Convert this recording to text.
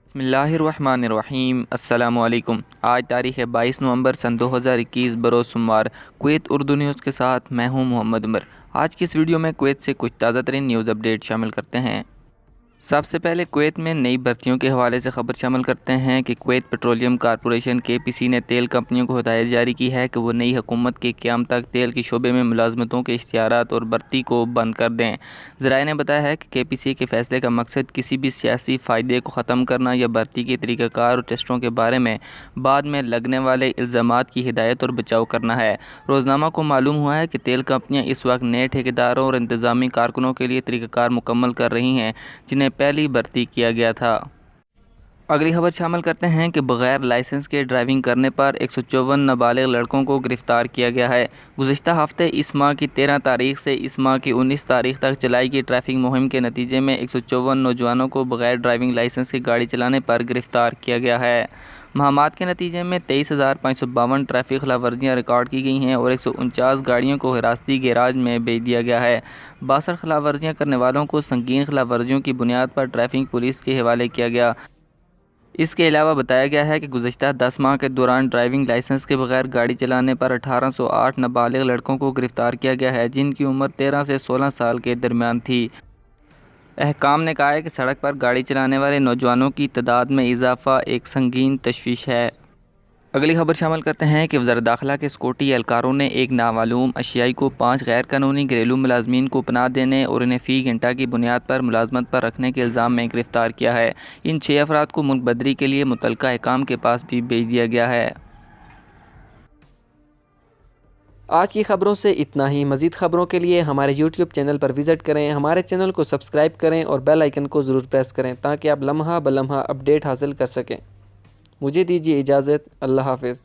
बिस्मिल्लाहिर्रहमानिर्रहीम। अस्सलामु अलैकुम। आज तारीख़ है 22 नवंबर सन 2021 बरोज़ सोमवार। कुवैत उर्दू न्यूज़ के साथ मैं हूं मोहम्मद उमर। आज की इस वीडियो में कुवैत से कुछ ताज़ा तरीन न्यूज़ अपडेट शामिल करते हैं। सबसे पहले कुवैत में नई भर्तियों के हवाले से ख़बर शामिल करते हैं कि कुवैत पेट्रोलियम कॉरपोरेशन KPC ने तेल कंपनियों को हिदायत जारी की है कि वो नई हुकूमत के क़याम तक तेल के शोबे में मुलाजमतों के इश्तिहारात और भर्ती को बंद कर दें। ज़राए ने बताया है कि KPC के फ़ैसले का मकसद किसी भी सियासी फ़ायदे को ख़त्म करना या भर्ती के तरीक़ाकार और टेस्टों के बारे में बाद में लगने वाले इल्ज़ामात की हिदायत और बचाव करना है। रोज़नामा को मालूम हुआ है कि तेल कंपनियाँ इस वक्त नए ठेकेदारों और इंतज़ामी कारकुनों के लिए तरीक़ाकार मुकम्मल कर रही हैं जिन्हें पहली भर्ती किया गया था। अगली खबर शामिल करते हैं कि बग़ैर लाइसेंस के ड्राइविंग करने पर 154 नाबालिग लड़कों को गिरफ़्तार किया गया है। गुज़िश्ता हफ्ते इस माह की 13 तारीख से इस माह की 19 तारीख तक चलाई गई ट्रैफिक मुहिम के नतीजे में 154 नौजवानों को बग़ैर ड्राइविंग लाइसेंस की गाड़ी चलाने पर गिरफ़्तार किया गया है। महामात के नतीजे में 23,552 ट्रैफिक खिलाफ वर्जियाँ रिकॉर्ड की गई हैं और 149 गाड़ियों को हिरासती गैराज में भेज दिया गया है। 62 खिलाफ वर्जियाँ करने वालों को संगीन खिलाफ वर्जियों की बुनियाद पर ट्रैफिक पुलिस के हवाले किया गया। इसके अलावा बताया गया है कि गुज़श्ता 10 माह के दौरान ड्राइविंग लाइसेंस के बगैर गाड़ी चलाने पर 1808 नाबालिग लड़कों को गिरफ़्तार किया गया है जिनकी उम्र 13 से 16 साल के दरमियान थी। अहकाम ने कहा है कि सड़क पर गाड़ी चलाने वाले नौजवानों की तादाद में इजाफ़ा एक संगीन तशवीश है। अगली खबर शामिल करते हैं कि वज़ारत दाखिला के सिक्योरिटी एहलकारों ने एक नामालूम अशियाई को 5 गैर कानूनी घरेलू मुलाजमीन को पनाह देने और इन्हें फ़ी घंटा की बुनियाद पर मुलाजमत पर रखने के इल्ज़ाम में गिरफ़्तार किया है। इन 6 अफराद को मुल्क बदरी के लिए मुतल्लिका अहकाम के पास भी भेज दिया गया है। आज की ख़बरों से इतना ही। मज़ीद ख़बरों के लिए हमारे YouTube चैनल पर विज़िट करें, हमारे चैनल को सब्सक्राइब करें और बेल आइकन को ज़रूर प्रेस करें ताकि आप लम्हा ब लम्हा अपडेट हासिल कर सकें। मुझे दीजिए इजाज़त। अल्लाह हाफ़िज़।